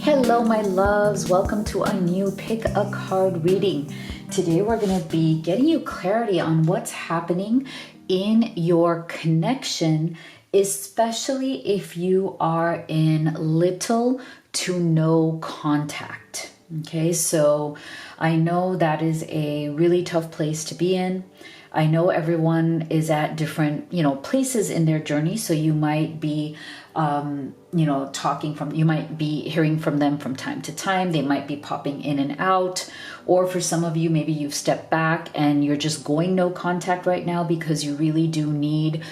Hello, my loves. Welcome to a new pick a card reading. Today, we're going to be getting you clarity on what's happening in your connection, especially if you are in little to no contact. Okay, so I know that is a really tough place to be in. I know everyone is at different, places in their journey. So you might be, you might be hearing from them from time to time. They might be popping in and out. Or for some of you, maybe you've stepped back and you're just going no contact right now because you really do need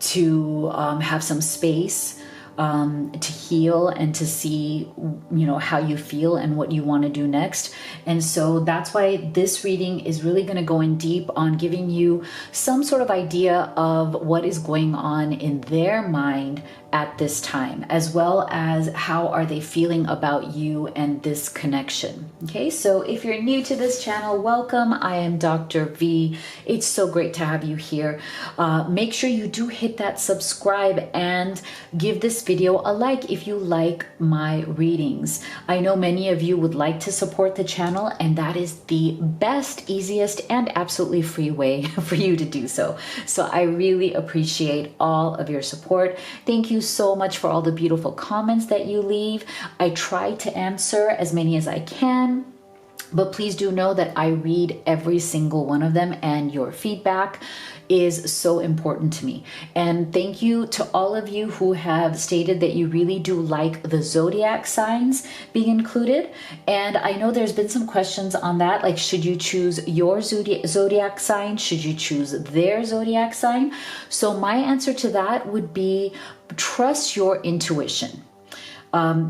to have some space to heal and to see, how you feel and what you want to do next. And so that's why this reading is really going to go in deep on giving you some sort of idea of what is going on in their mind at this time, as well as how are they feeling about you and this connection. Okay, so if you're new to this channel, welcome. I am Dr. V. It's so great to have you here. Make sure you do hit that subscribe and give this video a like if you like my readings. I know many of you would like to support the channel, and that is the best, easiest, and absolutely free way for you to do so. So I really appreciate all of your support. Thank you so much for all the beautiful comments that you leave. I try to answer as many as I can, but please do know that I read every single one of them, and your feedback is so important to me. And thank you to all of you who have stated that you really do like the Zodiac signs being included. And I know there's been some questions on that, like should you choose your zodiac sign? Should you choose their zodiac sign? So my answer to that would be trust your intuition.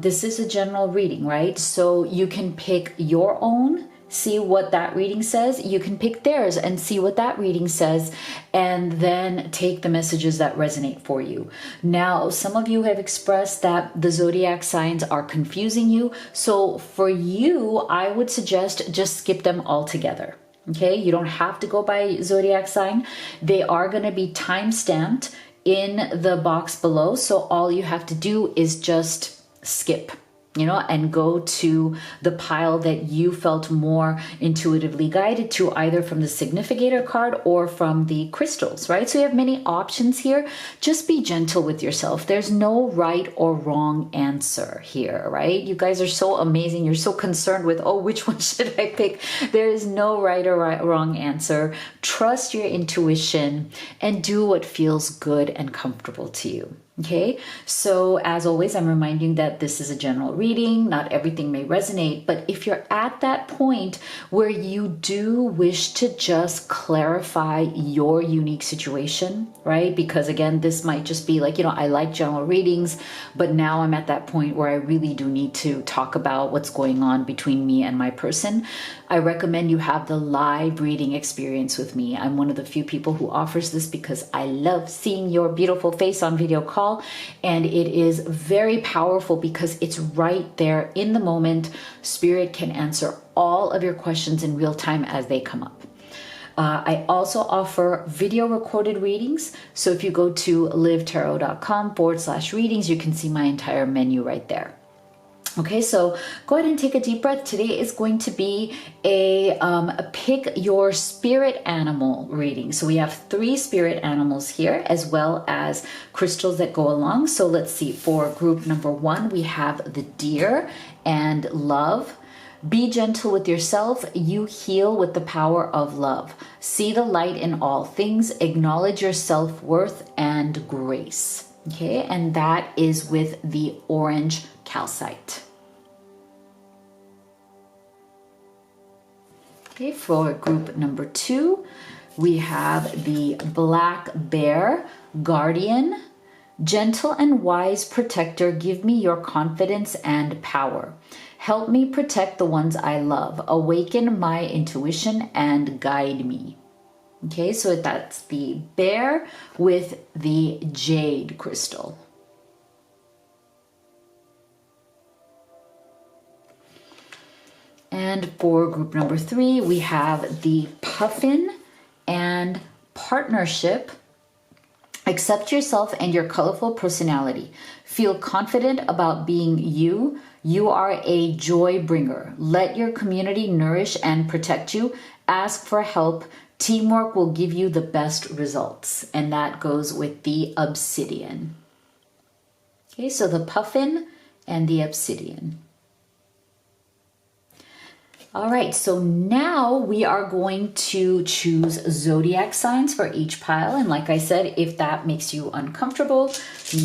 This is a general reading, right? So you can pick your own, see what that reading says. You can pick theirs and see what that reading says, and then take the messages that resonate for you. Now, some of you have expressed that the zodiac signs are confusing you. So for you, I would suggest just skip them altogether. Okay, you don't have to go by zodiac sign. They are going to be time-stamped in the box below. So all you have to do is just skip, and go to the pile that you felt more intuitively guided to, either from the significator card or from the crystals, right? So you have many options here. Just be gentle with yourself. There's no right or wrong answer here, right? You guys are so amazing. You're so concerned with, which one should I pick? There is no right or wrong answer. Trust your intuition and do what feels good and comfortable to you. Okay, so as always, I'm reminding that this is a general reading. Not everything may resonate, but if you're at that point where you do wish to just clarify your unique situation, right? Because again, this might just be like, I like general readings, but now I'm at that point where I really do need to talk about what's going on between me and my person. I recommend you have the live reading experience with me. I'm one of the few people who offers this because I love seeing your beautiful face on video call. And it is very powerful because it's right there in the moment. Spirit can answer all of your questions in real time as they come up. I also offer video recorded readings. So if you go to livetarot.com/readings, you can see my entire menu right there. Okay, so go ahead and take a deep breath. Today is going to be a pick your spirit animal reading. So we have 3 spirit animals here, as well as crystals that go along. So let's see, for group number 1, we have the deer and love. Be gentle with yourself. You heal with the power of love. See the light in all things. Acknowledge your self-worth and grace. Okay, and that is with the orange calcite. Okay, for group number 2, we have the black bear, guardian, gentle and wise protector, give me your confidence and power. Help me protect the ones I love. Awaken my intuition and guide me. Okay, so that's the bear with the jade crystal. And for group number 3, we have the puffin and partnership. Accept yourself and your colorful personality. Feel confident about being you. You are a joy bringer. Let your community nourish and protect you. Ask for help. Teamwork will give you the best results. And that goes with the obsidian. Okay, so the puffin and the obsidian. All right, so now we are going to choose zodiac signs for each pile. And like I said, if that makes you uncomfortable,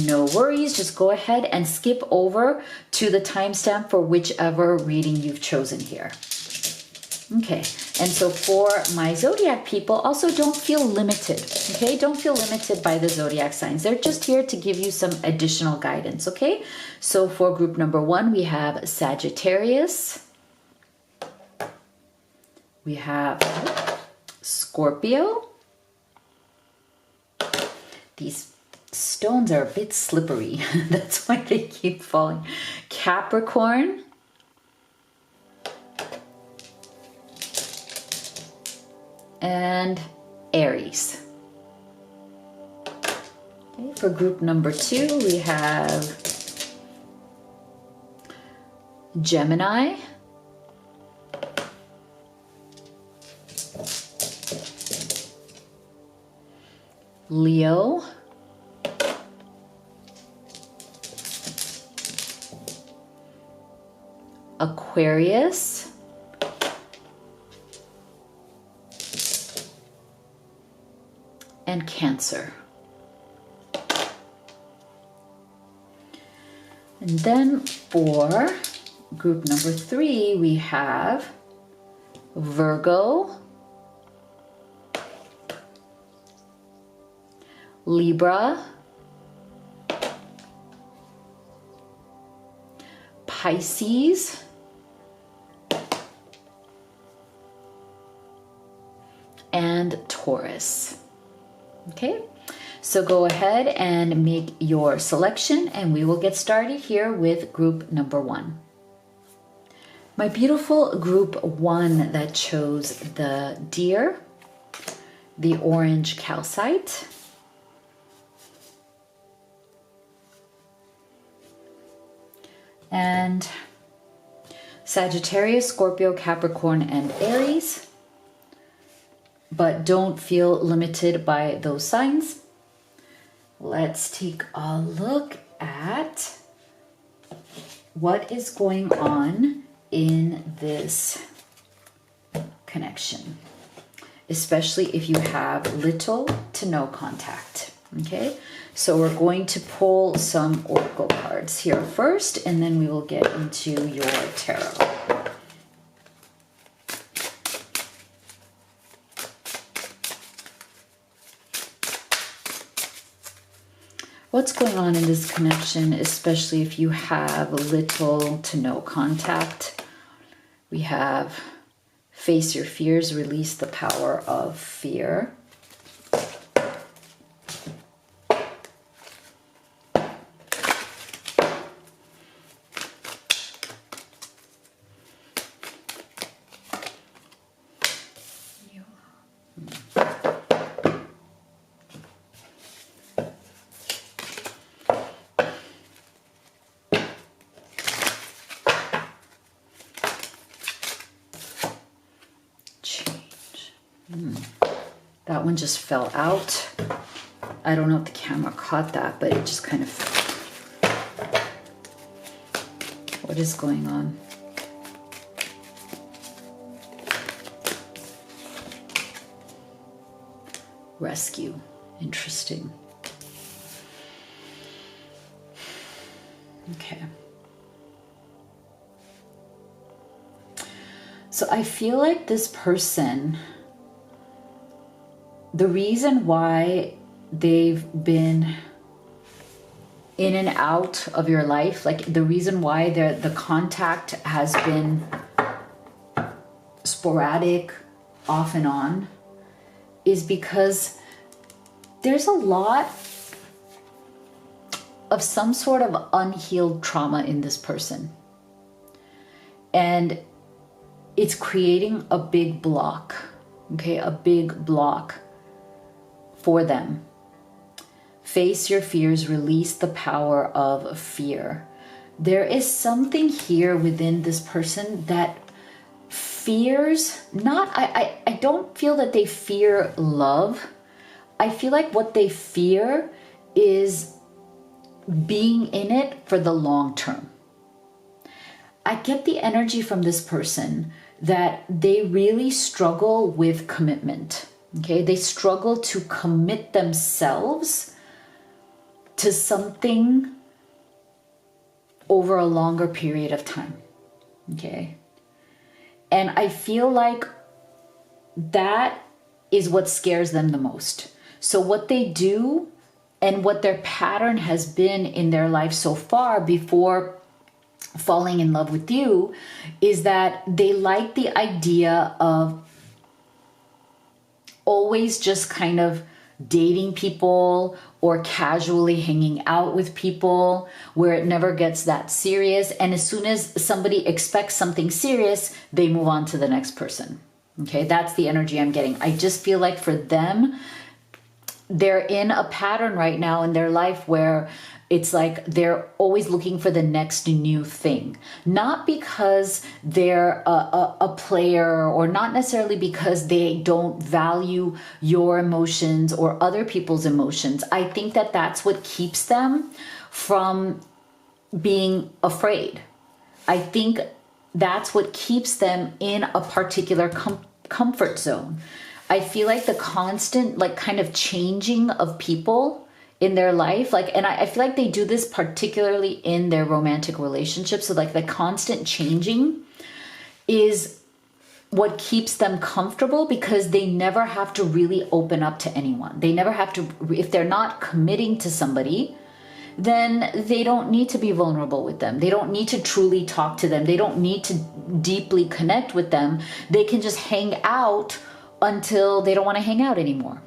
no worries. Just go ahead and skip over to the timestamp for whichever reading you've chosen here. Okay, and so for my zodiac people, also don't feel limited, okay? Don't feel limited by the zodiac signs. They're just here to give you some additional guidance, okay? So for group number 1, we have Sagittarius. We have Scorpio. These stones are a bit slippery. That's why they keep falling. Capricorn. And Aries. Okay, for group number 2, we have Gemini. Leo, Aquarius, and Cancer. And then for group number 3, we have Virgo, Libra, Pisces, and Taurus. Okay, so go ahead and make your selection and we will get started here with group number 1. My beautiful group 1 that chose the deer, the orange calcite, and Sagittarius, Scorpio, Capricorn, and Aries. But don't feel limited by those signs. Let's take a look at what is going on in this connection, especially if you have little to no contact. Okay, so we're going to pull some oracle cards here first, and then we will get into your tarot. What's going on in this connection, especially if you have little to no contact? We have face your fears, release the power of fear. That one just fell out. I don't know if the camera caught that, but it just kind of... What is going on? Rescue. Interesting. Okay. So I feel like this person, the reason why they've been in and out of your life, like the reason why the contact has been sporadic, off and on, is because there's a lot of some sort of unhealed trauma in this person. And it's creating a big block, okay? A big block for them. Face your fears, release the power of fear. There is something here within this person that fears, I don't feel that they fear love. I feel like what they fear is being in it for the long term. I get the energy from this person that they really struggle with commitment. Okay, they struggle to commit themselves to something over a longer period of time. Okay, and I feel like that is what scares them the most. So what they do and what their pattern has been in their life so far before falling in love with you is that they like the idea of always just kind of dating people or casually hanging out with people where it never gets that serious. And as soon as somebody expects something serious, they move on to the next person. Okay, that's the energy I'm getting. I just feel like for them, they're in a pattern right now in their life where it's like they're always looking for the next new thing. Not because they're a player, or not necessarily because they don't value your emotions or other people's emotions. I think that that's what keeps them from being afraid. I think that's what keeps them in a particular comfort zone. I feel like the constant, like, kind of changing of people in their life, like, and I feel like they do this particularly in their romantic relationships. So like the constant changing is what keeps them comfortable, because they never have to really open up to anyone. They never have to, if they're not committing to somebody, then they don't need to be vulnerable with them. They don't need to truly talk to them. They don't need to deeply connect with them. They can just hang out until they don't want to hang out anymore.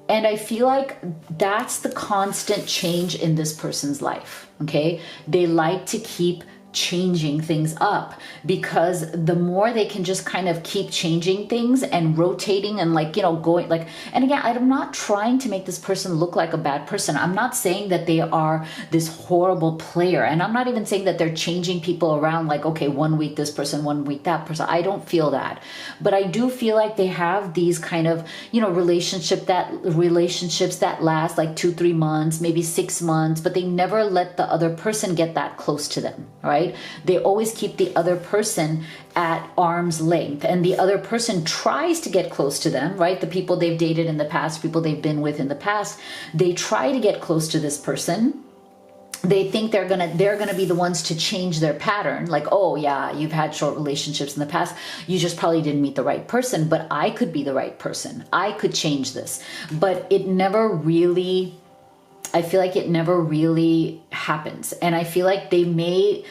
And I feel like that's the constant change in this person's life, okay? They like to keep changing things up, because the more they can just kind of keep changing things and rotating and, like, you know, going like, and again, I'm not trying to make this person look like a bad person. I'm not saying that they are this horrible player, and I'm not even saying that they're changing people around, like, okay, 1 week this person, 1 week that person. I don't feel that, but I do feel like they have these kind of, you know, relationships that last like 2-3 months, maybe 6 months, but they never let the other person get that close to them, right? They always keep the other person at arm's length, and the other person tries to get close to them, right? The people they've dated in the past, people they've been with in the past, they try to get close to this person. They think they're gonna be the ones to change their pattern. Like, oh yeah, you've had short relationships in the past. You just probably didn't meet the right person, but I could be the right person. I could change this. But it never really, I feel like it never really happens. And I feel like they may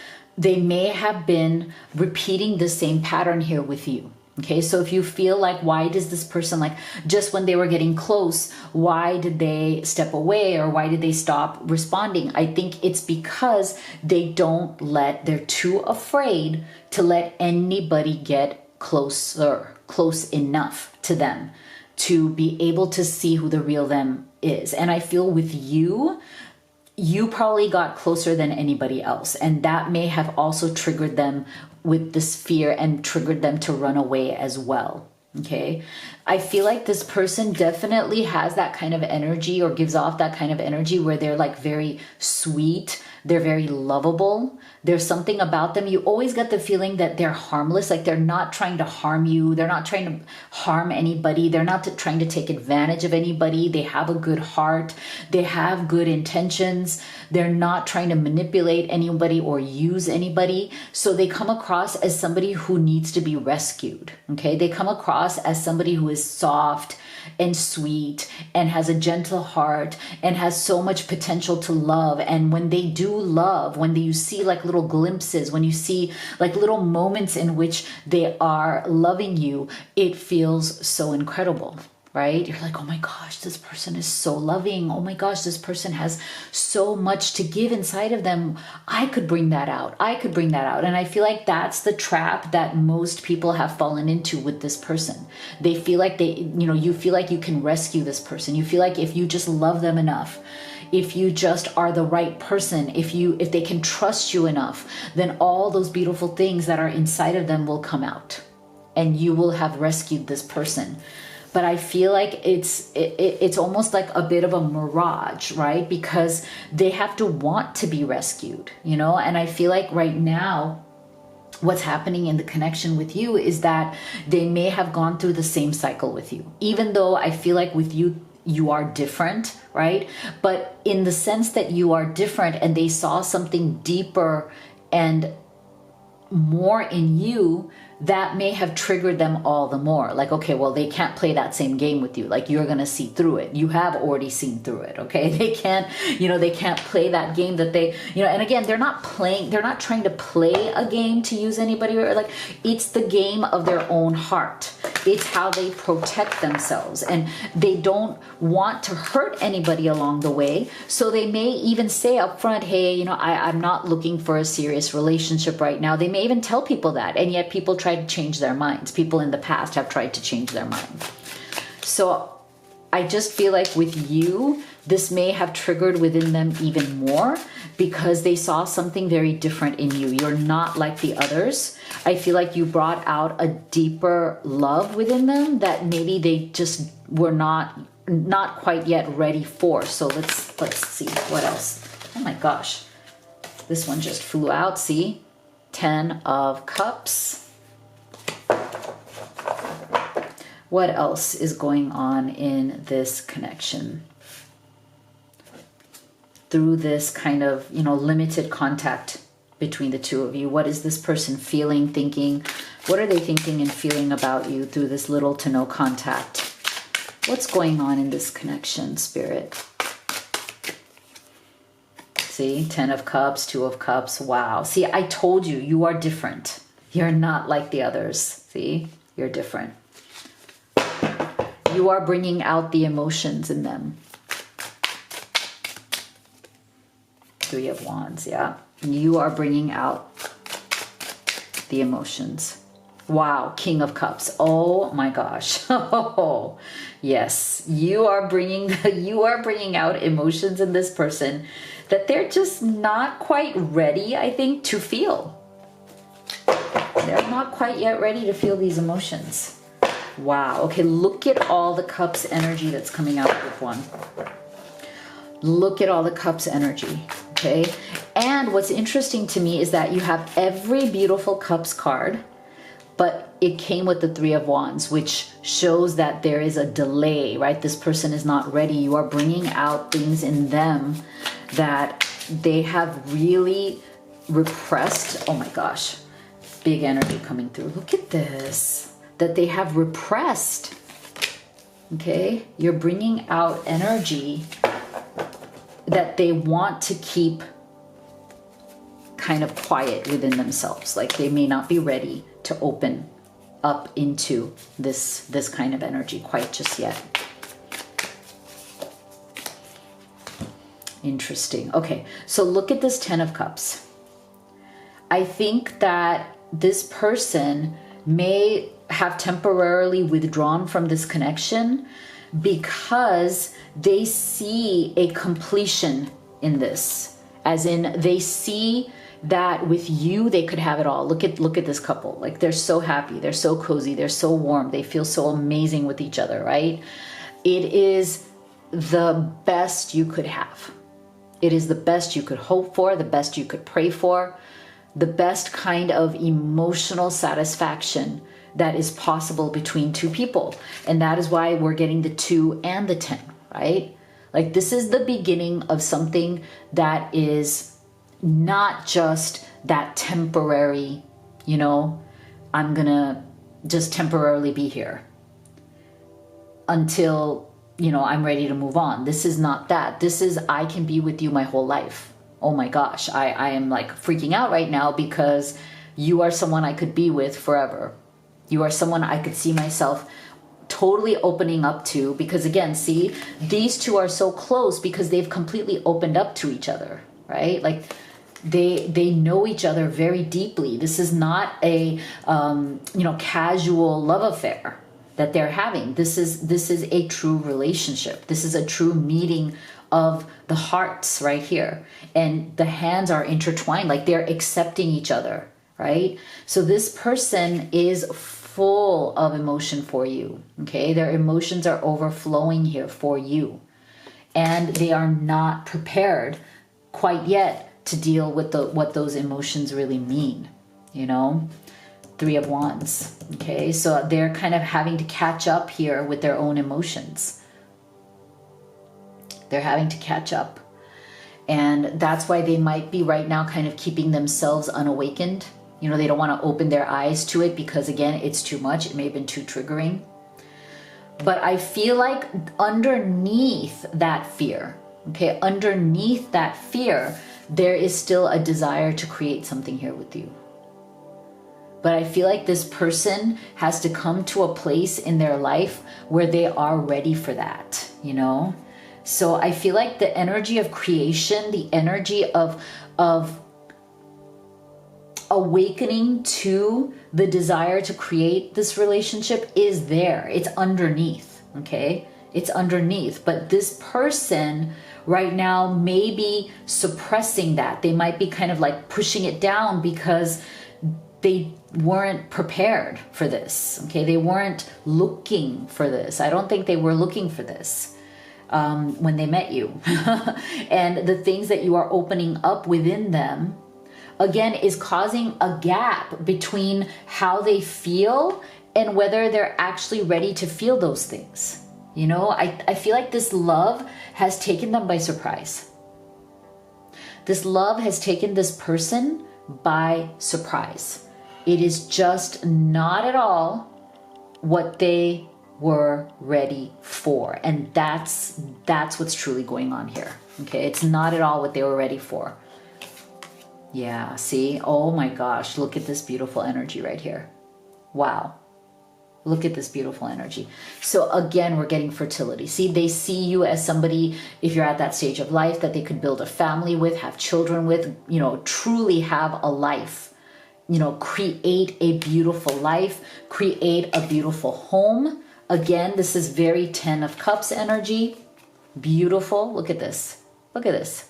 have been repeating the same pattern here with you. Okay, so if you feel like, why does this person, like, just when they were getting close, why did they step away, or why did they stop responding? I think it's because they're too afraid to let anybody get close enough to them to be able to see who the real them is. And I feel with you probably got closer than anybody else. And that may have also triggered them with this fear and triggered them to run away as well. Okay. I feel like this person definitely has that kind of energy, or gives off that kind of energy, where they're like very sweet. They're very lovable. There's something about them. You always get the feeling that they're harmless. Like, they're not trying to harm you. They're not trying to harm anybody. They're not trying to take advantage of anybody. They have a good heart. They have good intentions. They're not trying to manipulate anybody or use anybody. So they come across as somebody who needs to be rescued. Okay. They come across as somebody who is soft and sweet and has a gentle heart and has so much potential to love. And when they do love, when you see like little glimpses, when you see like little moments in which they are loving you, it feels so incredible, right? You're like, oh my gosh, this person is so loving. Oh my gosh, this person has so much to give inside of them. I could bring that out. I could bring that out. And I feel like that's the trap that most people have fallen into with this person. They feel like you feel like you can rescue this person. You feel like if you just love them enough, if you just are the right person, if they can trust you enough, then all those beautiful things that are inside of them will come out and you will have rescued this person. But I feel like it's almost like a bit of a mirage, right? Because they have to want to be rescued, And I feel like right now, what's happening in the connection with you is that they may have gone through the same cycle with you. Even though I feel like with you, you are different, right? But in the sense that you are different and they saw something deeper and more in you, that may have triggered them all the more. Like, okay, well, they can't play that same game with you. Like, you're going to see through it. You have already seen through it. Okay. They can't play that game that they, and again, they're not trying to play a game to use anybody, or like, it's the game of their own heart. It's how they protect themselves, and they don't want to hurt anybody along the way. So they may even say up front, hey, I'm not looking for a serious relationship right now. They may even tell people that, and yet people try to change their minds. People in the past have tried to change their mind. So I just feel like with you, this may have triggered within them even more because they saw something very different in you. You're not like the others. I feel like you brought out a deeper love within them that maybe they just were not quite yet ready for. So let's see what else. Oh my gosh. This one just flew out. See? 10 of Cups. What else is going on in this connection? Through this kind of, limited contact between the two of you. What is this person feeling, thinking? What are they thinking and feeling about you through this little to no contact? What's going on in this connection, Spirit? See, 10 of Cups, 2 of Cups. Wow. See, I told you, you are different. You're not like the others. See, you're different. You are bringing out the emotions in them. 3 of Wands, yeah. You are bringing out the emotions. Wow, King of Cups. Oh my gosh. Oh, yes. You are bringing out emotions in this person that they're just not quite ready, I think, to feel. They're not quite yet ready to feel these emotions. Wow. Okay, look at all the Cups energy that's coming out with one. Look at all the Cups energy. Okay. And what's interesting to me is that you have every beautiful Cups card, but it came with the 3 of Wands, which shows that there is a delay, right? This person is not ready. You are bringing out things in them that they have really repressed. Oh my gosh. Big energy coming through. Look at this. That they have repressed. Okay. You're bringing out energy that they want to keep kind of quiet within themselves. Like they may not be ready to open up into this kind of energy quite just yet. Interesting. Okay, so look at this 10 of Cups. I think that this person may have temporarily withdrawn from this connection because they see a completion in this. As in, they see that with you, they could have it all. Look at this couple. Like, they're so happy. They're so cozy. They're so warm. They feel so amazing with each other, right? It is the best you could have. It is the best you could hope for, the best you could pray for, the best kind of emotional satisfaction that is possible between two people. And that is why we're getting the 2 and the 10, right? Like, this is the beginning of something that is not just that temporary, you know, I'm gonna just temporarily be here until, you know, I'm ready to move on. This is not that. This is, I can be with you my whole life. Oh my gosh, I am like freaking out right now because you are someone I could be with forever. You are someone I could see myself totally opening up to, because again, see, these two are so close because they've completely opened up to each other, right? Like they know each other very deeply. This is not a casual love affair that they're having. This is a true relationship. This is a true meeting of the hearts right here, and the hands are intertwined, like they're accepting each other, right? So this person is full of emotion for you, okay? Their emotions are overflowing here for you, and they are not prepared quite yet to deal with what those emotions really mean, you know? Three of Wands, okay? So they're kind of having to catch up here with their own emotions. They're having to catch up. And that's why they might be right now kind of keeping themselves unawakened. You know, they don't want to open their eyes to it because, again, it's too much. It may have been too triggering. But I feel like underneath that fear, okay, underneath that fear, there is still a desire to create something here with you. But I feel like this person has to come to a place in their life where they are ready for that, you know? So I feel like the energy of creation, the energy of awakening to the desire to create this relationship is there. It's underneath, okay? It's underneath. But this person right now may be suppressing that. They might be kind of like pushing it down because they weren't prepared for this, okay? They weren't looking for this. I don't think they were looking for this when they met you. And the things that you are opening up within them, again, is causing a gap between how they feel and whether they're actually ready to feel those things. You know, I feel like this love has taken them by surprise. This love has taken this person by surprise. It is just not at all what they were ready for. And that's what's truly going on here. Okay, it's not at all what they were ready for. Yeah, see? Oh my gosh, look at this beautiful energy right here. Wow. Look at this beautiful energy. So again, we're getting fertility. See, they see you as somebody, if you're at that stage of life, that they could build a family with, have children with, you know, truly have a life. You know, create a beautiful life, create a beautiful home. Again, this is very 10 of Cups energy. Beautiful. Look at this. Look at this.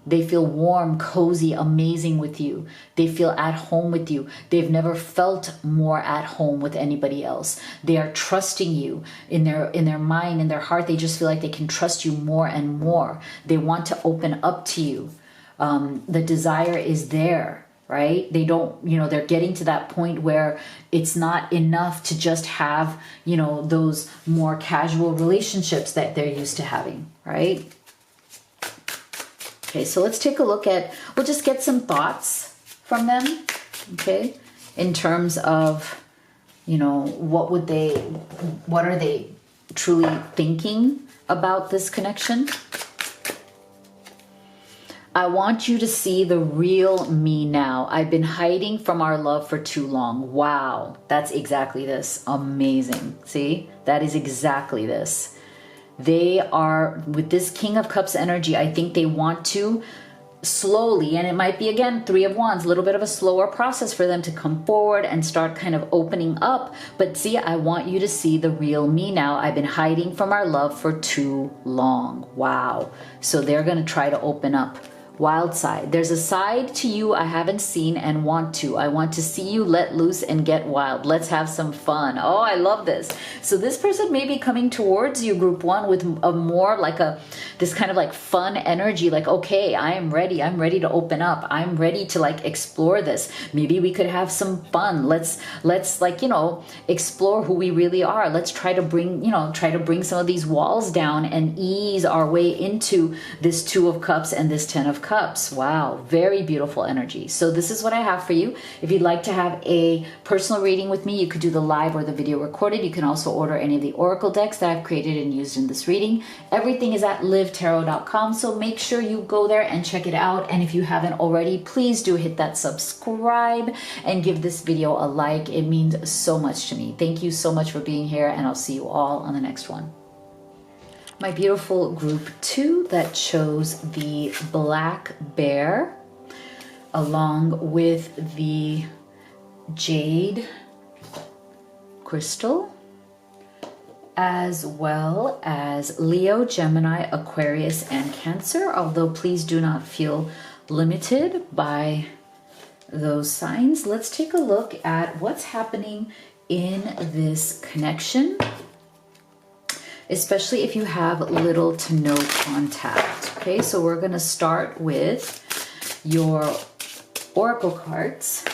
They feel warm, cozy, amazing with you. They feel at home with you. They've never felt more at home with anybody else. They are trusting you in their mind, in their heart. They just feel like they can trust you more and more. They want to open up to you. The desire is there. Right? They don't, you know, they're getting to that point where it's not enough to just have, you know, those more casual relationships that they're used to having, right? Okay, so let's take a look at, we'll just get some thoughts from them, okay? In terms of, you know, what are they truly thinking about this connection? I want you to see the real me now. I've been hiding from our love for too long. Wow, that's exactly this. Amazing. See, that is exactly this. They are, with this King of Cups energy, I think they want to slowly, and it might be, again, Three of Wands, a little bit of a slower process for them to come forward and start kind of opening up. But see, I want you to see the real me now. I've been hiding from our love for too long. Wow. So they're going to try to open up. Wild side. There's a side to you I haven't seen and want to. I want to see you let loose and get wild. Let's have some fun. Oh, I love this. So this person may be coming towards you, group one, with a more like this kind of like fun energy. Like, okay, I am ready. I'm ready to open up. I'm ready to like explore this. Maybe we could have some fun. Let's like, you know, explore who we really are. Let's try to bring some of these walls down and ease our way into this Two of Cups and this 10 of Cups. Cups. Wow, very beautiful energy. So this is what I have for you. If you'd like to have a personal reading with me, you could do the live or the video recorded. You can also order any of the oracle decks that I've created and used in this reading. Everything is at livetarot.com, so make sure you go there and check it out. And if you haven't already, please do hit that subscribe and give this video a like. It means so much to me. Thank you so much for being here, and I'll see you all on the next one. My beautiful group 2 that chose the black bear along with the jade crystal, as well as Leo, Gemini, Aquarius, and Cancer, although please do not feel limited by those signs. Let's take a look at what's happening in this connection, especially if you have little to no contact. Okay, so we're going to start with your oracle cards,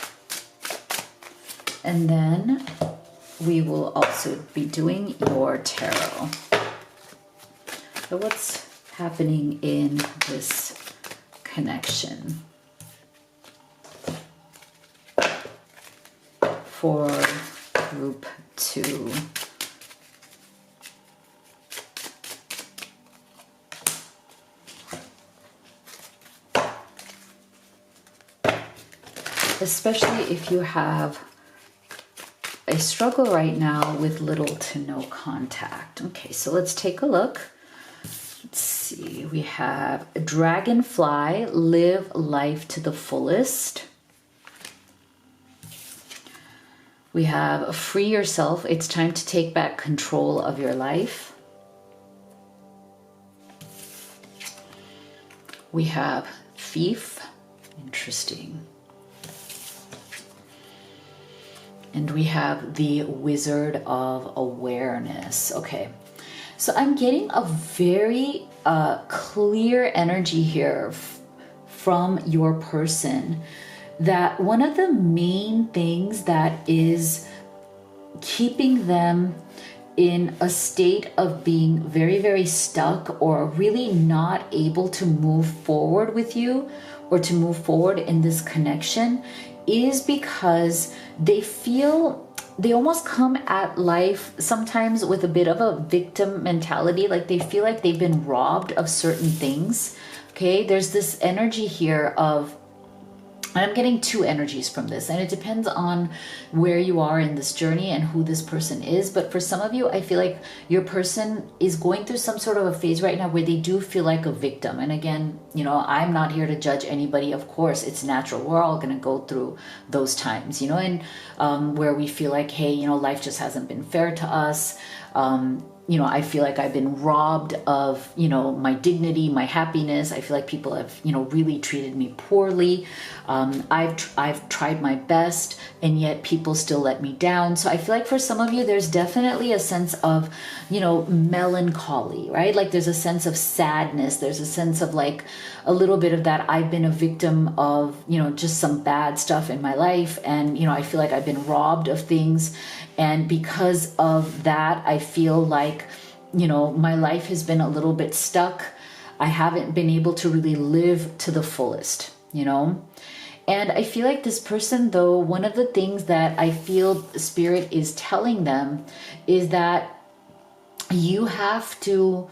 and then we will also be doing your tarot. So what's happening in this connection for group 2? Especially if you have a struggle right now with little to no contact. Okay, so let's take a look. Let's see, we have Dragonfly, live life to the fullest. We have free yourself, it's time to take back control of your life. We have Thief, interesting. And we have the Wizard of Awareness. Okay, so I'm getting a very clear energy here from your person, that one of the main things that is keeping them in a state of being very, very stuck or really not able to move forward with you or to move forward in this connection is because they feel, they almost come at life sometimes with a bit of a victim mentality, like they feel like they've been robbed of certain things. Okay, there's this energy here of, I'm getting two energies from this, and it depends on where you are in this journey and who this person is. But for some of you, I feel like your person is going through some sort of a phase right now where they do feel like a victim. And again, you know, I'm not here to judge anybody. Of course, it's natural. We're all going to go through those times, you know, and where we feel like, hey, you know, life just hasn't been fair to us. You know, I feel like I've been robbed of, you know, my dignity, my happiness. I feel like people have, you know, really treated me poorly. I've tried my best, and yet people still let me down. So I feel like for some of you, there's definitely a sense of, you know, melancholy, right? Like there's a sense of sadness. There's a sense of like a little bit of that. I've been a victim of, you know, just some bad stuff in my life. And, you know, I feel like I've been robbed of things. And because of that, I feel like, you know, my life has been a little bit stuck. I haven't been able to really live to the fullest, you know? And I feel like this person, though, one of the things that I feel Spirit is telling them is that you have to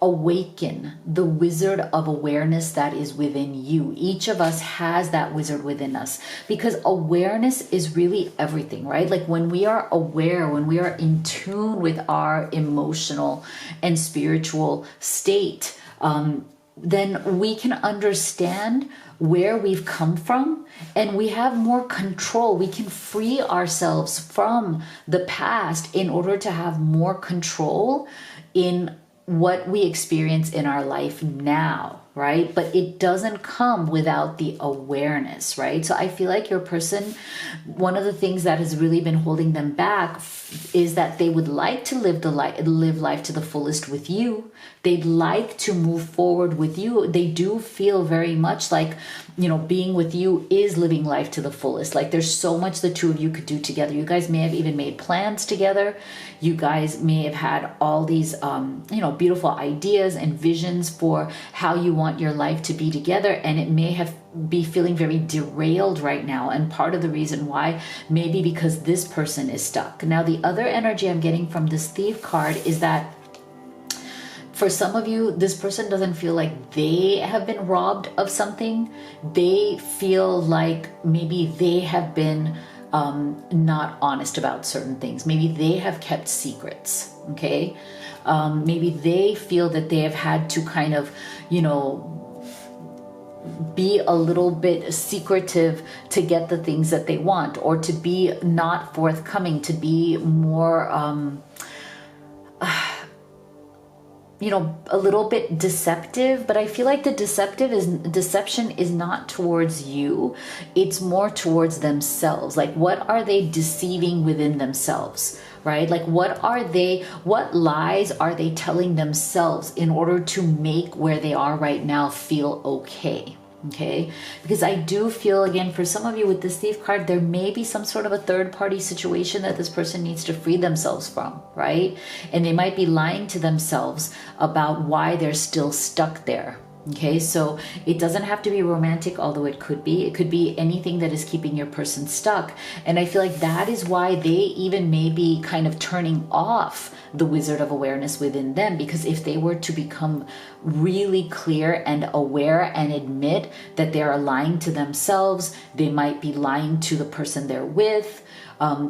awaken the wizard of awareness that is within you. Each of us has that wizard within us, because awareness is really everything, right? Like when we are aware, when we are in tune with our emotional and spiritual state, then we can understand where we've come from, and we have more control. We can free ourselves from the past in order to have more control in what we experience in our life now, right? But it doesn't come without the awareness, right? So I feel like your person, one of the things that has really been holding them back is that they would like to live life to the fullest with you. They'd like to move forward with you. They do feel very much like, you know, being with you is living life to the fullest. Like there's so much the two of you could do together. You guys may have even made plans together. You guys may have had all these, you know, beautiful ideas and visions for how you want want your life to be together, and it may be feeling very derailed right now. And part of the reason why, maybe because this person is stuck. Now, the other energy I'm getting from this Thief card is that for some of you, this person doesn't feel like they have been robbed of something. They feel like maybe they have been not honest about certain things. Maybe they have kept secrets, okay? Maybe they feel that they have had to kind of, you know, be a little bit secretive to get the things that they want, or to be not forthcoming, to be more, you know, a little bit deceptive. But I feel like the deception is not towards you. It's more towards themselves. Like, what are they deceiving within themselves, right? Like, what lies are they telling themselves in order to make where they are right now feel okay? Okay, because I do feel, again, for some of you with this Thief card, there may be some sort of a third party situation that this person needs to free themselves from, right? And they might be lying to themselves about why they're still stuck there. Okay, so it doesn't have to be romantic, although it could be. It could be anything that is keeping your person stuck. And I feel like that is why they even may be kind of turning off the Wizard of Awareness within them. Because if they were to become really clear and aware and admit that they are lying to themselves, they might be lying to the person they're with,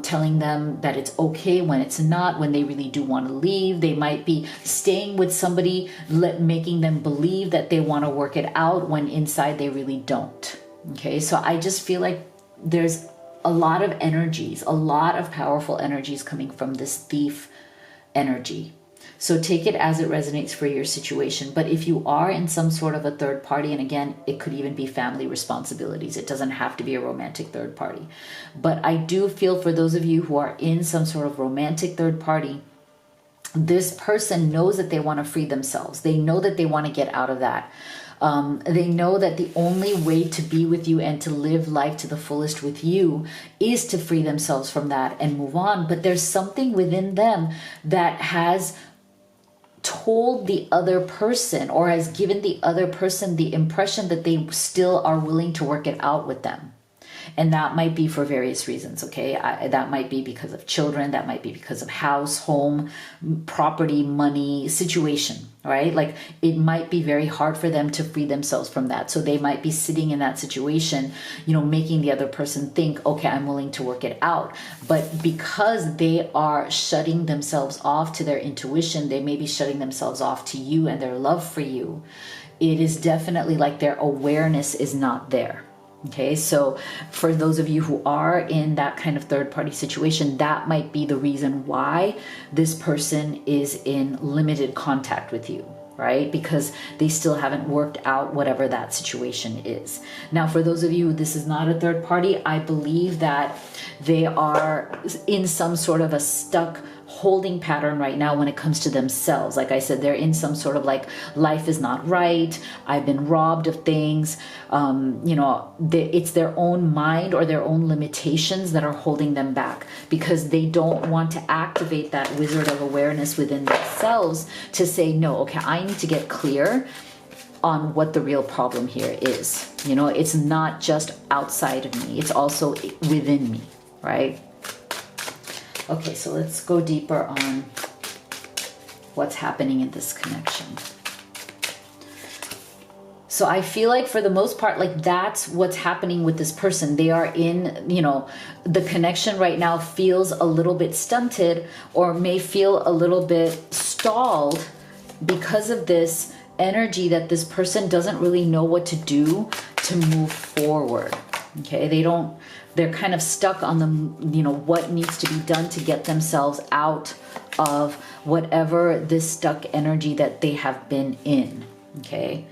telling them that it's okay when it's not, when they really do want to leave. They might be staying with somebody, making them believe that they want to work it out when inside they really don't. Okay, so I just feel like there's a lot of energies, a lot of powerful energies coming from this Thief energy. So take it as it resonates for your situation. But if you are in some sort of a third party, and again, it could even be family responsibilities. It doesn't have to be a romantic third party. But I do feel for those of you who are in some sort of romantic third party, this person knows that they want to free themselves. They know that they want to get out of that. They know that the only way to be with you and to live life to the fullest with you is to free themselves from that and move on. But there's something within them that has told the other person, or has given the other person the impression that they still are willing to work it out with them. And that might be for various reasons, okay? That might be because of children. That might be because of house, home, property, money, situation, right? Like, it might be very hard for them to free themselves from that. So they might be sitting in that situation, you know, making the other person think, okay, I'm willing to work it out. But because they are shutting themselves off to their intuition, they may be shutting themselves off to you and their love for you. It is definitely like their awareness is not there. Okay, so for those of you who are in that kind of third party situation, that might be the reason why this person is in limited contact with you, right? Because they still haven't worked out whatever that situation is. Now, for those of you, this is not a third party. I believe that they are in some sort of a stuck holding pattern right now when it comes to themselves. Like I said, they're in some sort of like, life is not right, I've been robbed of things. You know, it's their own mind or their own limitations that are holding them back, because they don't want to activate that Wizard of Awareness within themselves to say, no, okay, I need to get clear on what the real problem here is. You know, it's not just outside of me, it's also within me, right? Okay, so let's go deeper on what's happening in this connection. So I feel like for the most part, like, that's what's happening with this person. They are in, you know, the connection right now feels a little bit stunted, or may feel a little bit stalled because of this energy that this person doesn't really know what to do to move forward. Okay, they're kind of stuck on the, you know, what needs to be done to get themselves out of whatever this stuck energy that they have been in. Okay,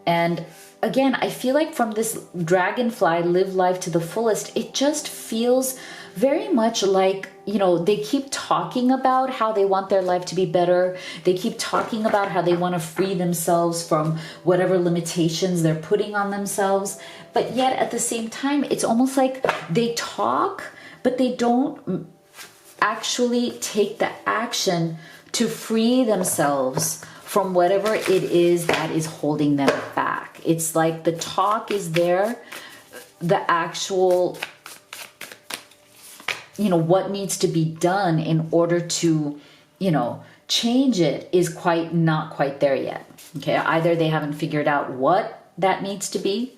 and again, I feel like from this dragonfly, live life to the fullest, it just feels very much like, you know, they keep talking about how they want their life to be better. They keep talking about how they want to free themselves from whatever limitations they're putting on themselves. But yet at the same time, it's almost like they talk, but they don't actually take the action to free themselves from whatever it is that is holding them back. It's like the talk is there, the actual, you know, what needs to be done in order to, you know, change it is not quite there yet. Okay, either they haven't figured out what that needs to be,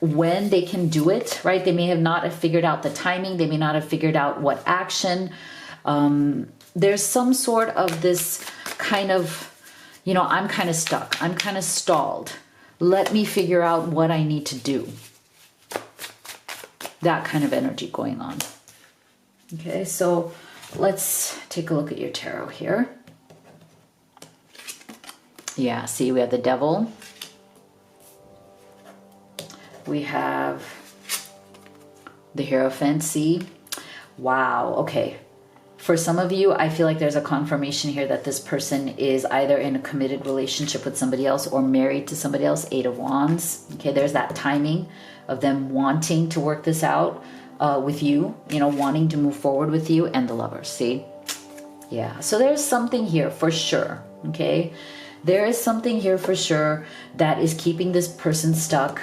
when they can do it, right? They may have not have figured out the timing. They may not have figured out what action. There's some sort of this kind of, you know, I'm kind of stuck. I'm kind of stalled. Let me figure out what I need to do. That kind of energy going on. Okay, so let's take a look at your tarot here. Yeah, see, we have the Devil. We have the Hierophant, see? Wow, okay. For some of you, I feel like there's a confirmation here that this person is either in a committed relationship with somebody else or married to somebody else. 8 of Wands. Okay, there's that timing of them wanting to work this out with you, you know, wanting to move forward with you, and the Lovers, see? Yeah, so there's something here for sure, okay? There is something here for sure that is keeping this person stuck.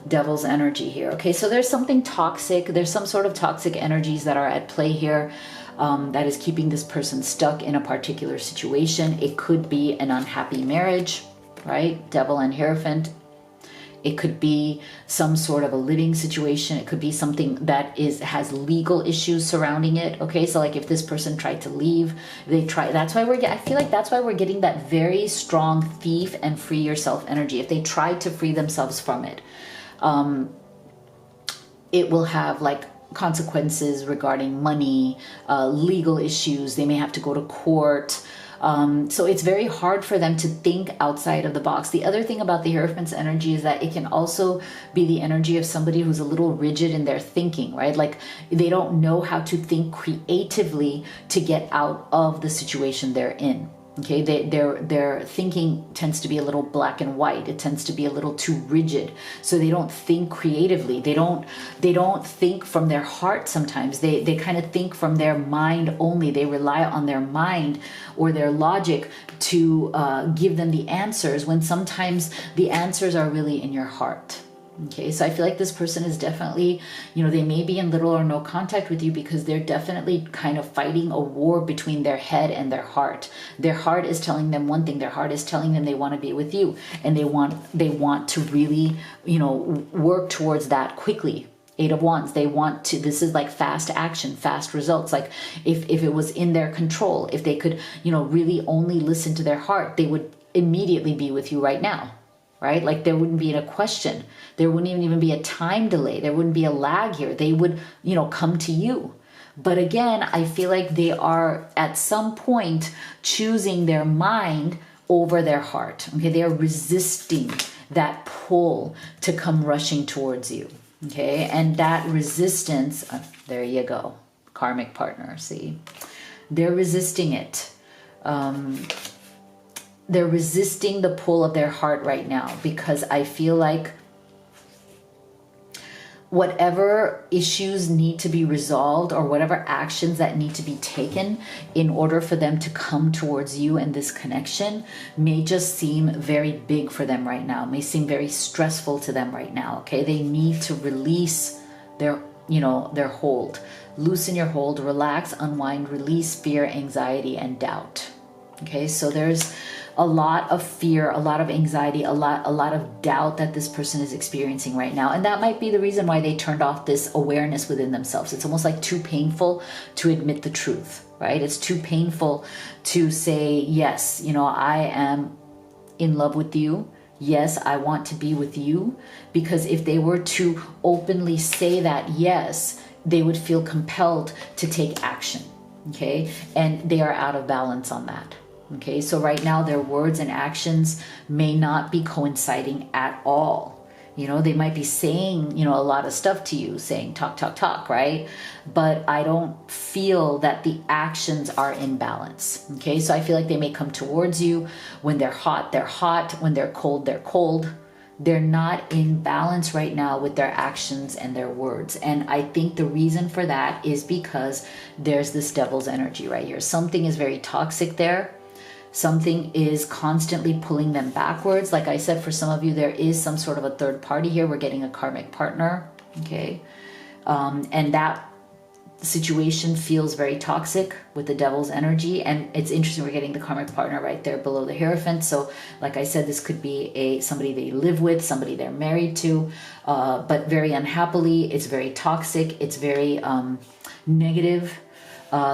Devil's energy here. Okay, so there's something toxic. There's some sort of toxic energies that are at play here that is keeping this person stuck in a particular situation. It could be an unhappy marriage, right? Devil and Hierophant. It could be some sort of a living situation. It could be something that has legal issues surrounding it. Okay, so like if this person tried to leave, that's why I feel like that's why we're getting that very strong thief and free yourself energy. If they tried to free themselves from it, it will have like consequences regarding money, legal issues. They may have to go to court. So it's very hard for them to think outside of the box. The other thing about the Hierophant's energy is that it can also be the energy of somebody who's a little rigid in their thinking, right? Like they don't know how to think creatively to get out of the situation they're in. Okay, their thinking tends to be a little black and white. It tends to be a little too rigid. So they don't think creatively. They don't think from their heart sometimes. They kind of think from their mind only. They rely on their mind or their logic to give them the answers, when sometimes the answers are really in your heart. Okay, so I feel like this person is definitely, you know, they may be in little or no contact with you because they're definitely kind of fighting a war between their head and their heart. Their heart is telling them one thing. Their heart is telling them they want to be with you, and they want to really, you know, work towards that quickly. 8 of Wands, they want to, this is like fast action, fast results. Like if it was in their control, if they could, you know, really only listen to their heart, they would immediately be with you right now. Right? Like there wouldn't be a question. There wouldn't even be a time delay. There wouldn't be a lag here. They would, you know, come to you. But again, I feel like they are at some point choosing their mind over their heart. Okay, they are resisting that pull to come rushing towards you. Okay, and that resistance, there you go, karmic partner, see? They're resisting it. They're resisting the pull of their heart right now, because I feel like whatever issues need to be resolved or whatever actions that need to be taken in order for them to come towards you and this connection may just seem very big for them right now, may seem very stressful to them right now. Okay, they need to release their, you know, their hold. Loosen your hold, relax, unwind, release fear, anxiety, and doubt. Okay, so there's a lot of fear, a lot of anxiety, a lot of doubt that this person is experiencing right now. And that might be the reason why they turned off this awareness within themselves. It's almost like too painful to admit the truth, right? It's too painful to say, yes, you know, I am in love with you. Yes, I want to be with you. Because if they were to openly say that, yes, they would feel compelled to take action. Okay, and they are out of balance on that. Okay, so right now their words and actions may not be coinciding at all. You know, they might be saying, you know, a lot of stuff to you, saying talk, talk, talk, right? But I don't feel that the actions are in balance. Okay, so I feel like they may come towards you. When they're hot, they're hot. When they're cold, they're cold. They're not in balance right now with their actions and their words. And I think the reason for that is because there's this devil's energy right here. Something is very toxic there. Something is constantly pulling them backwards. Like I said, for some of you, there is some sort of a third party here. We're getting a karmic partner, okay? And that situation feels very toxic with the devil's energy. And it's interesting, we're getting the karmic partner right there below the Hierophant. So like I said, this could be somebody they live with, somebody they're married to, but very unhappily. It's very toxic. It's very negative.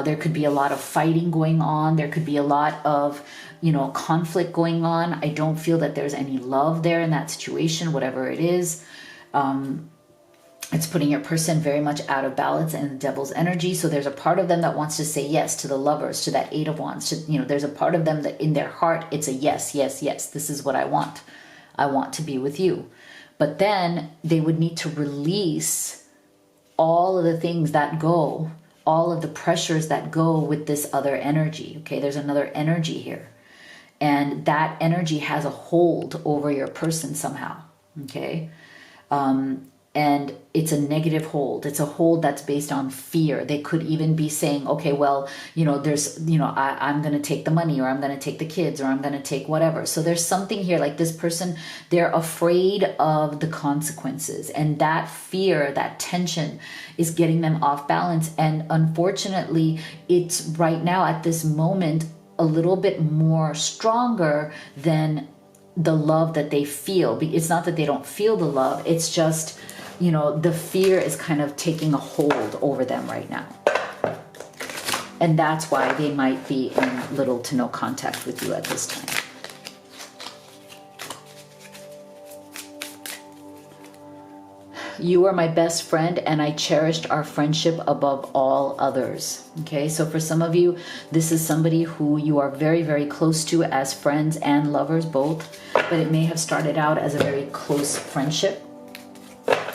There could be a lot of fighting going on. There could be a lot of, conflict going on. I don't feel that there's any love there in that situation, whatever it is. It's putting your person very much out of balance and the devil's energy. So there's a part of them that wants to say yes to the Lovers, to that Eight of Wands. There's a part of them that in their heart, it's a yes, yes, yes. This is what I want. I want to be with you. But then they would need to release all of the things that go, all of the pressures that go with this other energy. Okay, there's another energy here. And that energy has a hold over your person somehow. Okay. And it's a negative hold. It's a hold that's based on fear. They could even be saying, okay, well, I'm going to take the money, or I'm going to take the kids, or I'm going to take whatever. So there's something here, like this person, they're afraid of the consequences. And that fear, that tension is getting them off balance. And unfortunately, it's right now at this moment, a little bit more stronger than the love that they feel. It's not that they don't feel the love. It's just, the fear is kind of taking a hold over them right now. And that's why they might be in little to no contact with you at this time. You are my best friend, and I cherished our friendship above all others. Okay, so for some of you, this is somebody who you are very, very close to as friends and lovers both, but it may have started out as a very close friendship.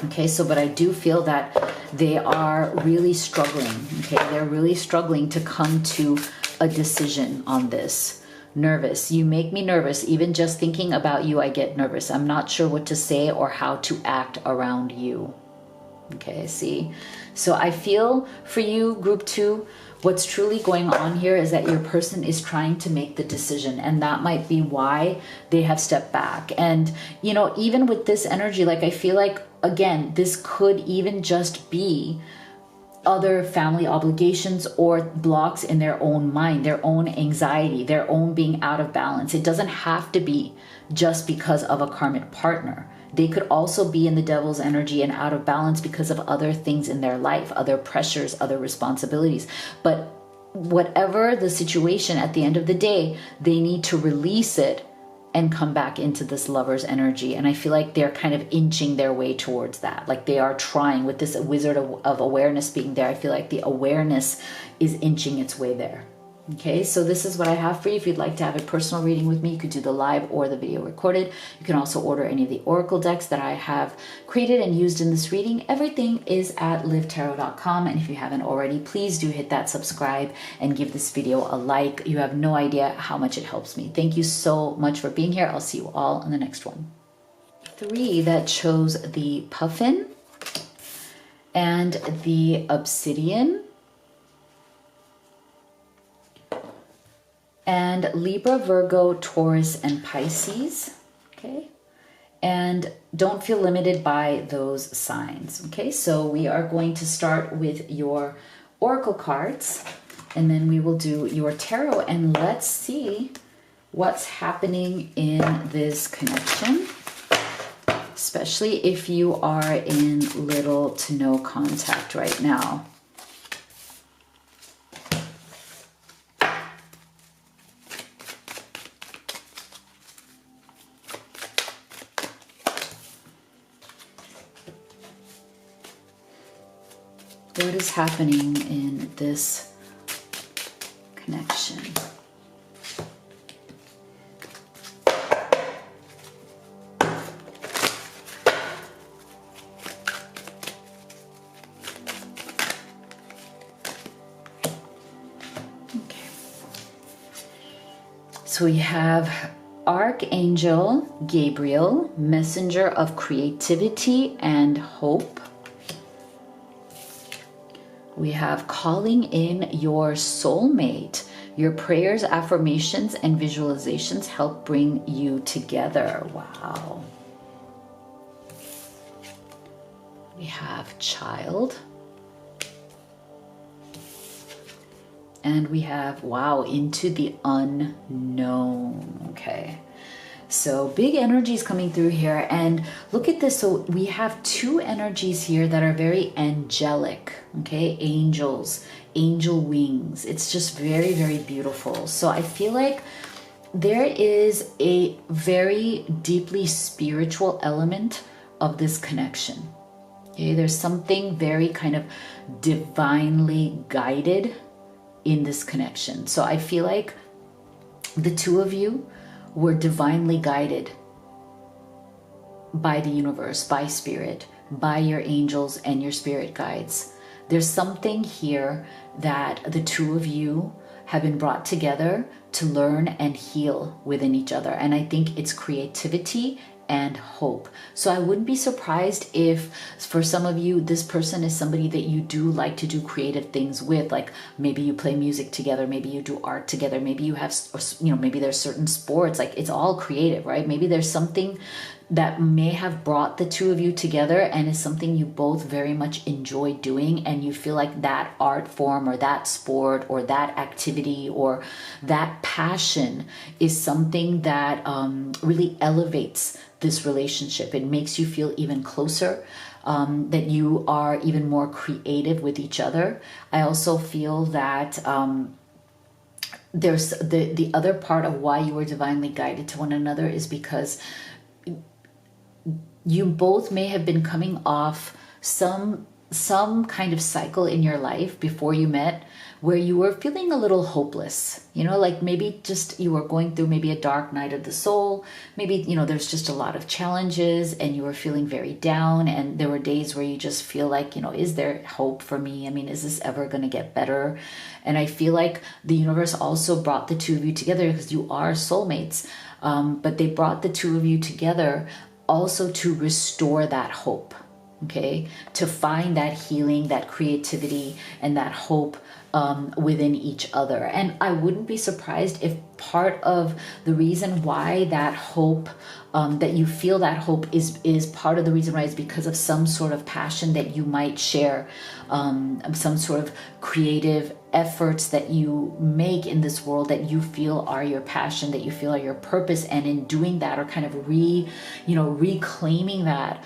Okay, but I do feel that they are really struggling. Okay, they're really struggling to come to a decision on this. Nervous. You make me nervous. Even just thinking about you, I get nervous. I'm not sure what to say or how to act around you. Okay, see? So I feel for you, group 2, what's truly going on here is that your person is trying to make the decision, and that might be why they have stepped back. And, even with this energy, like I feel like, again, this could even just be other family obligations or blocks in their own mind, their own anxiety, their own being out of balance. It doesn't have to be just because of a karmic partner. They could also be in the devil's energy and out of balance because of other things in their life, other pressures, other responsibilities. But whatever the situation, at the end of the day, they need to release it and come back into this Lover's energy. And I feel like they're kind of inching their way towards that. Like they are trying, with this Wizard of Awareness being there, I feel like the awareness is inching its way there. Okay, so this is what I have for you. If you'd like to have a personal reading with me, you could do the live or the video recorded. You can also order any of the oracle decks that I have created and used in this reading. Everything is at livetarot.com. And if you haven't already, please do hit that subscribe and give this video a like. You have no idea how much it helps me. Thank you so much for being here. I'll see you all in the next one. 3 that chose the puffin and the obsidian. And Libra, Virgo, Taurus, and Pisces, okay? And don't feel limited by those signs, okay? So we are going to start with your oracle cards, and then we will do your tarot, and let's see what's happening in this connection, especially if you are in little to no contact right now. What is happening in this connection? Okay. So we have Archangel Gabriel, messenger of creativity and hope. We have calling in your soulmate, Your prayers, affirmations, and visualizations help bring you together. Wow. We have child. And we have, wow, into the unknown. Okay. So big energies coming through here. And look at this. So we have two energies here that are very angelic. Okay. Angels, angel wings. It's just very, very beautiful. So I feel like there is a very deeply spiritual element of this connection. Okay. There's something very kind of divinely guided in this connection. So I feel like the two of you were divinely guided by the universe, by spirit, by your angels and your spirit guides. There's something here that the two of you have been brought together to learn and heal within each other. And I think it's creativity and hope. So I wouldn't be surprised if for some of you, this person is somebody that you do like to do creative things with, like maybe you play music together, maybe you do art together, maybe you have, maybe there's certain sports, like it's all creative, right? Maybe there's something that may have brought the two of you together and is something you both very much enjoy doing, and you feel like that art form or that sport or that activity or that passion is something that really elevates this relationship. It makes you feel even closer, that you are even more creative with each other. I also feel that there's the other part of why you were divinely guided to one another is because you both may have been coming off some kind of cycle in your life before you met where you were feeling a little hopeless, like maybe just you were going through maybe a dark night of the soul. Maybe, there's just a lot of challenges and you were feeling very down, and there were days where you just feel like, is there hope for me? I mean, is this ever going to get better? And I feel like the universe also brought the two of you together because you are soulmates, but they brought the two of you together also to restore that hope, okay? To find that healing, that creativity, and that hope within each other. And I wouldn't be surprised if part of the reason why that hope, that you feel that hope is part of the reason why is because of some sort of passion that you might share, some sort of creative efforts that you make in this world that you feel are your passion, that you feel are your purpose, and in doing that are kind of reclaiming that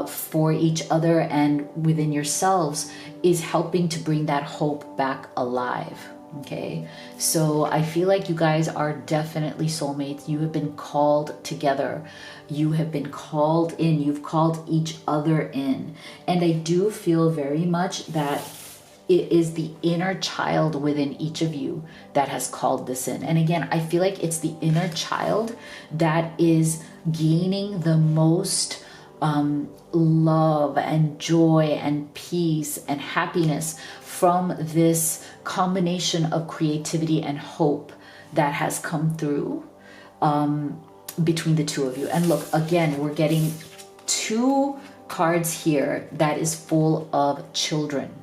for each other and within yourselves is helping to bring that hope back alive. Okay, so I feel like you guys are definitely soulmates. You have been called together. You have been called in. You've called each other in. And I do feel very much that it is the inner child within each of you that has called this in. And again, I feel like it's the inner child that is gaining the most love and joy and peace and happiness from this combination of creativity and hope that has come through between the two of you. And look, again, we're getting two cards here that is full of children.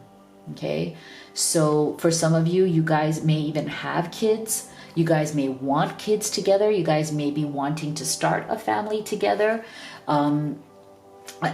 Okay, so for some of you, you guys may even have kids. You guys may want kids together. You guys may be wanting to start a family together.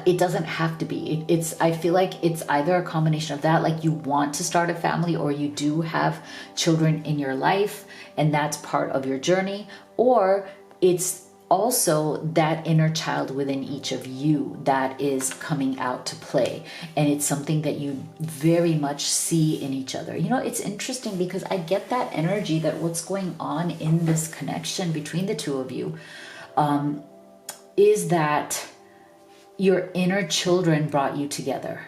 It doesn't have to be. I feel like it's either a combination of that, like you want to start a family, or you do have children in your life and that's part of your journey, or it's also that inner child within each of you that is coming out to play, and it's something that you very much see in each other. It's interesting because I get that energy that what's going on in this connection between the two of you is that your inner children brought you together.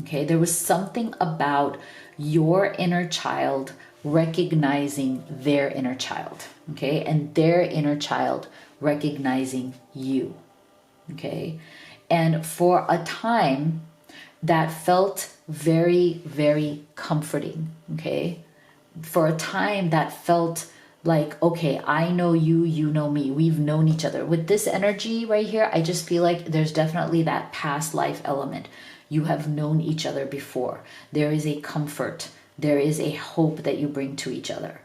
Okay, there was something about your inner child recognizing their inner child, okay, and their inner child recognizing you, okay? And for a time that felt very, very comforting, okay? For a time that felt like, okay, I know you, you know me, we've known each other. With this energy right here, I just feel like there's definitely that past life element. You have known each other before. There is a comfort. There is a hope that you bring to each other.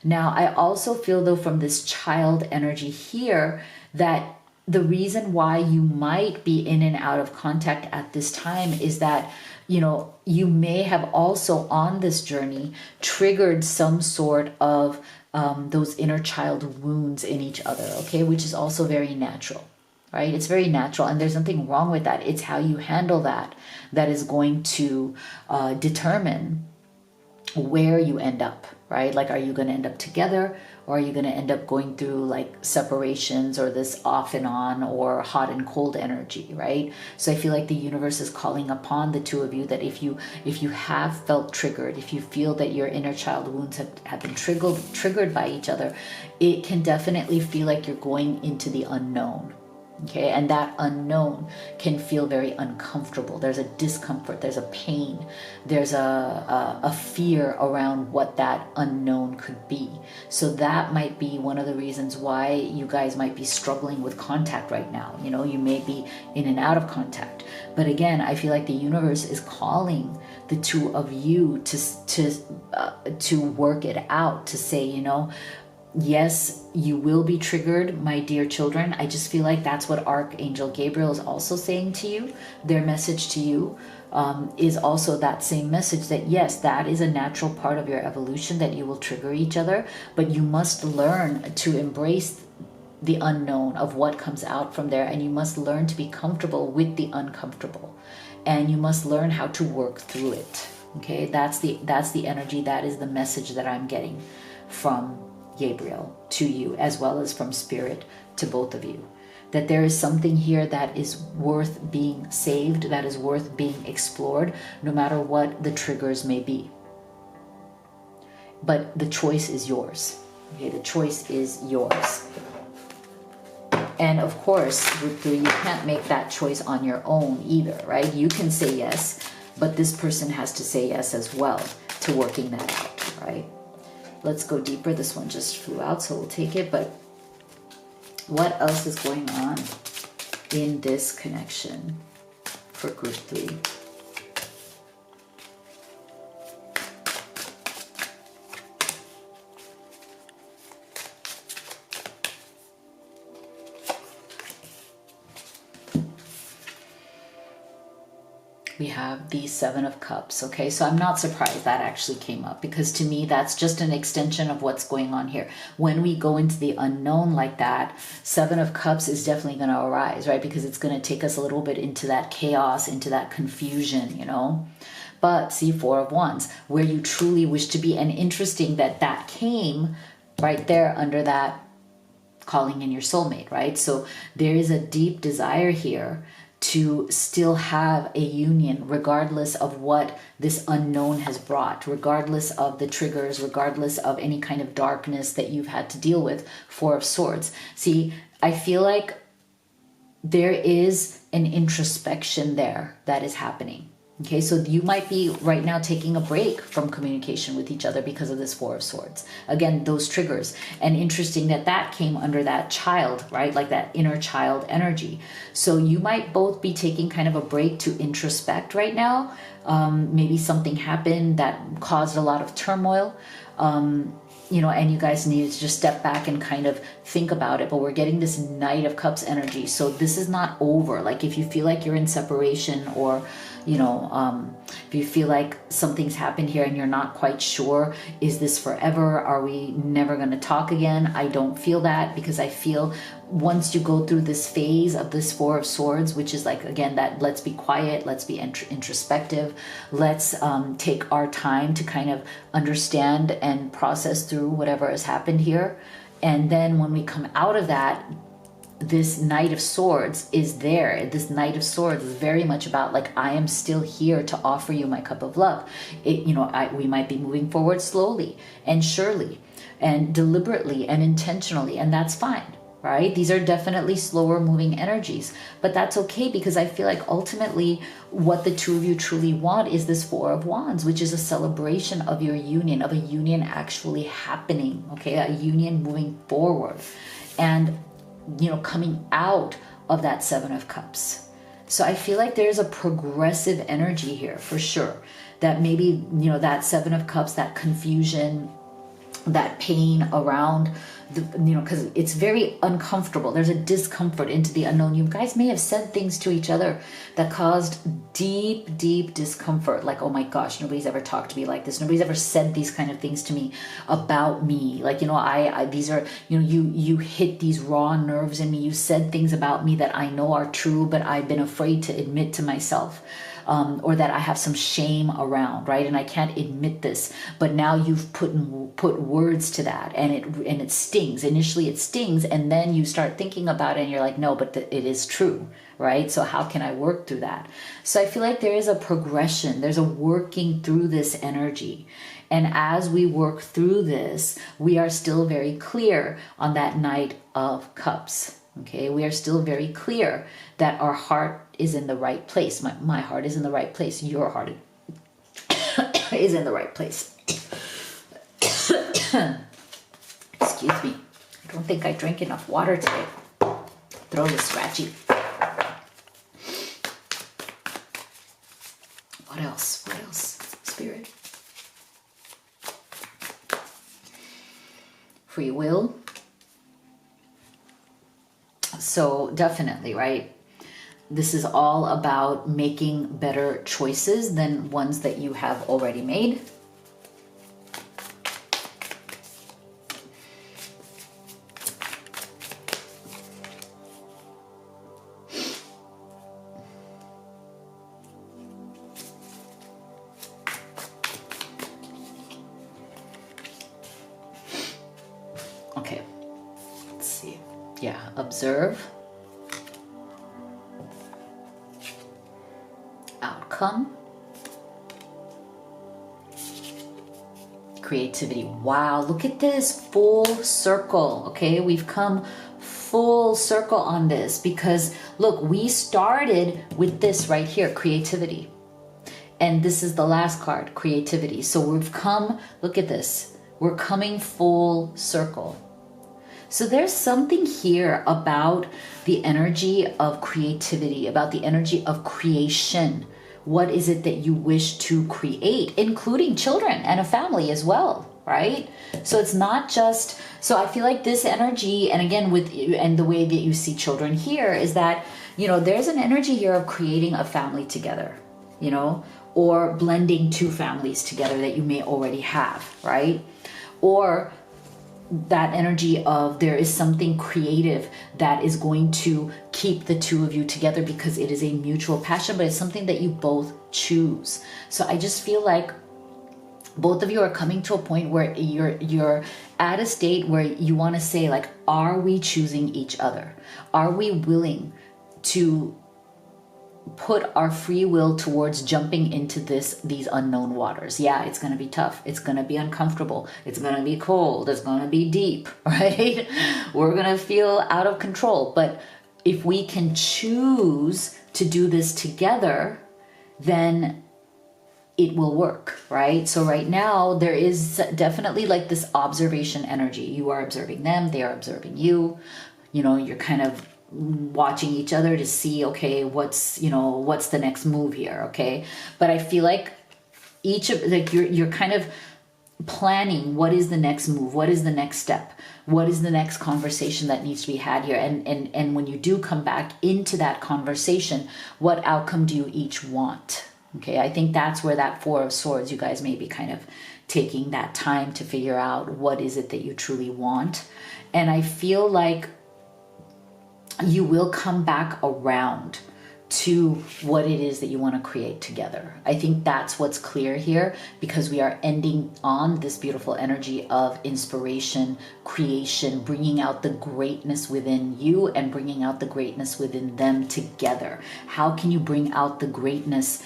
Now, I also feel though from this child energy here that the reason why you might be in and out of contact at this time is that, you know, you may have also on this journey triggered some sort of those inner child wounds in each other, okay, which is also very natural, right? It's very natural, and there's nothing wrong with that. It's how you handle that that is going to determine where you end up, right? Like, are you going to end up together, or are you going to end up going through like separations or this off and on or hot and cold energy, right? So I feel like the universe is calling upon the two of you that if you have felt triggered, if you feel that your inner child wounds have been triggered by each other, it can definitely feel like you're going into the unknown. Okay, and that unknown can feel very uncomfortable. There's a discomfort, there's a pain, there's a fear around what that unknown could be. So that might be one of the reasons why you guys might be struggling with contact right now. You know, you may be in and out of contact. But again, I feel like the universe is calling the two of you to work it out, to say, you know, yes, you will be triggered, my dear children. I just feel like that's what Archangel Gabriel is also saying to you. Their message to you is also that same message, that yes, that is a natural part of your evolution, that you will trigger each other, but you must learn to embrace the unknown of what comes out from there, and you must learn to be comfortable with the uncomfortable, and you must learn how to work through it. Okay, that's the energy, that is the message that I'm getting from Gabriel to you, as well as from Spirit to both of you, that there is something here that is worth being saved, that is worth being explored, no matter what the triggers may be. But the choice is yours. Okay, the choice is yours. And of course, you can't make that choice on your own either, right? You can say yes, but this person has to say yes as well to working that out, right? Let's go deeper. This one just flew out, so we'll take it. But what else is going on in this connection for group 3? We have the Seven of Cups. Okay, so I'm not surprised that actually came up, because to me that's just an extension of what's going on here. When we go into the unknown like that, Seven of Cups is definitely going to arise, right? Because it's going to take us a little bit into that chaos, into that confusion, you know. But see, Four of Wands, where you truly wish to be. And interesting that that came right there under that calling in your soulmate, right? So there is a deep desire here to still have a union, regardless of what this unknown has brought, regardless of the triggers, regardless of any kind of darkness that you've had to deal with. Four of Swords. See, I feel like there is an introspection there that is happening. Okay, so you might be right now taking a break from communication with each other because of this Four of Swords. Again, those triggers. And interesting that that came under that child, right? Like that inner child energy. So you might both be taking kind of a break to introspect right now. Maybe something happened that caused a lot of turmoil. You know, and you guys need to just step back and kind of think about it. But we're getting this Knight of Cups energy. So this is not over. Like if you feel like you're in separation, or, you know, if you feel like something's happened here and you're not quite sure, is this forever? Are we never going to talk again? I don't feel that, because I feel once you go through this phase of this Four of Swords, which is like, again, that let's be quiet, let's be introspective, let's take our time to kind of understand and process through whatever has happened here. And then when we come out of that, this Knight of Swords is there. This Knight of Swords is very much about like, I am still here to offer you my cup of love. You know, we might be moving forward slowly and surely and deliberately and intentionally, and that's fine. Right? These are definitely slower moving energies, but that's okay, because I feel like ultimately what the two of you truly want is this Four of Wands, which is a celebration of your union, of a union actually happening, okay? A union moving forward and, you know, coming out of that Seven of Cups. So I feel like there's a progressive energy here for sure, that maybe, you know, that Seven of Cups, that confusion, that pain around the, you know, because it's very uncomfortable. There's a discomfort into the unknown. You guys may have said things to each other that caused deep, deep discomfort. Like, oh my gosh, nobody's ever talked to me like this. Nobody's ever said these kind of things to me about me. Like, you know, I these are, you know, you hit these raw nerves in me. You said things about me that I know are true, but I've been afraid to admit to myself. Or that I have some shame around, right? And I can't admit this, but now you've put words to that, and it stings. Initially, it stings, and then you start thinking about it, and you're like, no, but it is true, right? So how can I work through that? So I feel like there is a progression. There's a working through this energy, and as we work through this, we are still very clear on that Knight of Cups. Okay, we are still very clear that our heart is in the right place. My heart is in the right place. Your heart is in the right place. Excuse me. I don't think I drank enough water today. Throat is scratchy. What else? What else? Spirit. Free will. So definitely, right? This is all about making better choices than ones that you have already made. Okay, let's see. Yeah, observe. Outcome. Creativity. Wow, look at this full circle. Okay, we've come full circle on this because look, we started with this right here, creativity. And this is the last card, creativity. So we've come, look at this. We're coming full circle. So there's something here about the energy of creativity, about the energy of creation. What is it that you wish to create, including children and a family as well, right? So it's not just, so I feel like this energy, and again, and the way that you see children here is that, you know, there's an energy here of creating a family together, you know, or blending two families together that you may already have, right? Or that energy of there is something creative that is going to keep the two of you together because it is a mutual passion, but it's something that you both choose. So I just feel like both of you are coming to a point where you're at a state where you want to say, like, are we choosing each other? Are we willing to put our free will towards jumping into these unknown waters? Yeah, it's going to be tough. It's going to be uncomfortable. It's going to be cold. It's going to be deep, right? We're going to feel out of control. But if we can choose to do this together, then it will work, right? So right now there is definitely like this observation energy. You are observing them. They are observing you. You know, you're kind of watching each other to see, okay, what's the next move here, okay? But I feel like each of, like, you're kind of planning what is the next move, what is the next step, what is the next conversation that needs to be had here, and when you do come back into that conversation, what outcome do you each want? Okay, I think that's where that Four of Swords, you guys may be kind of taking that time to figure out what is it that you truly want. And I feel like you will come back around to what it is that you want to create together. I think that's what's clear here, because we are ending on this beautiful energy of inspiration, creation, bringing out the greatness within you and bringing out the greatness within them together. How can you bring out the greatness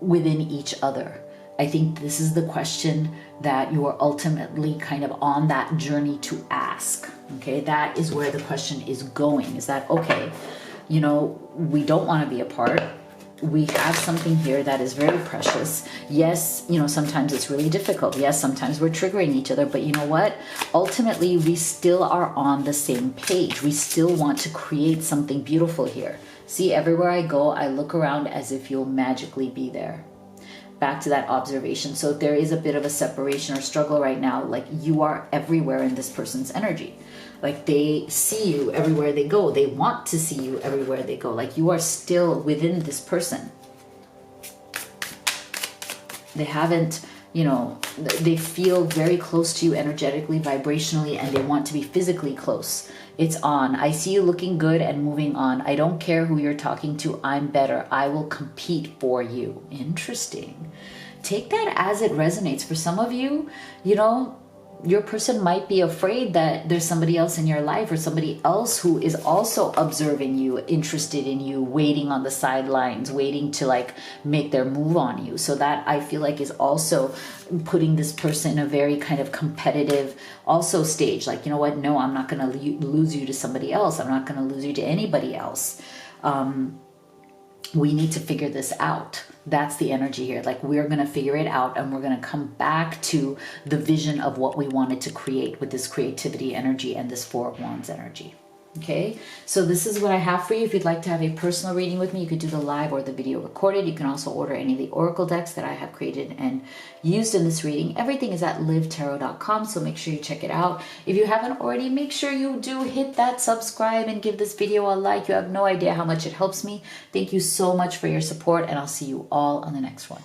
within each other? I think this is the question that you are ultimately kind of on that journey to ask. Okay, that is where the question is going. Is that, okay, you know, we don't want to be apart. We have something here that is very precious. Yes, you know, sometimes it's really difficult. Yes, sometimes we're triggering each other. But you know what? Ultimately, we still are on the same page. We still want to create something beautiful here. See, everywhere I go, I look around as if you'll magically be there. back to that observation. So there is a bit of a separation or struggle right now. Like you are everywhere in this person's energy. Like they see you everywhere they go. They want to see you everywhere they go. Like you are still within this person. They haven't, you know, they feel very close to you energetically, vibrationally, and they want to be physically close. It's on. I see you looking good and moving on. I don't care who you're talking to. I'm better. I will compete for you. Interesting. Take that as it resonates. For some of you, you know, your person might be afraid that there's somebody else in your life or somebody else who is also observing you, interested in you, waiting on the sidelines, waiting to like make their move on you. So that I feel like is also putting this person in a very kind of competitive also stage. Like, you know what? No, I'm not going to lose you to somebody else. I'm not going to lose you to anybody else. We need to figure this out. That's the energy here. Like we're going to figure it out and we're going to come back to the vision of what we wanted to create with this creativity energy and this Four of Wands energy. Okay, so this is what I have for you. If you'd like to have a personal reading with me, you could do the live or the video recorded. You can also order any of the oracle decks that I have created and used in this reading. Everything is at livetarot.com, so make sure you check it out. If you haven't already, make sure you do hit that subscribe and give this video a like. You have no idea how much it helps me. Thank you so much for your support, and I'll see you all on the next one.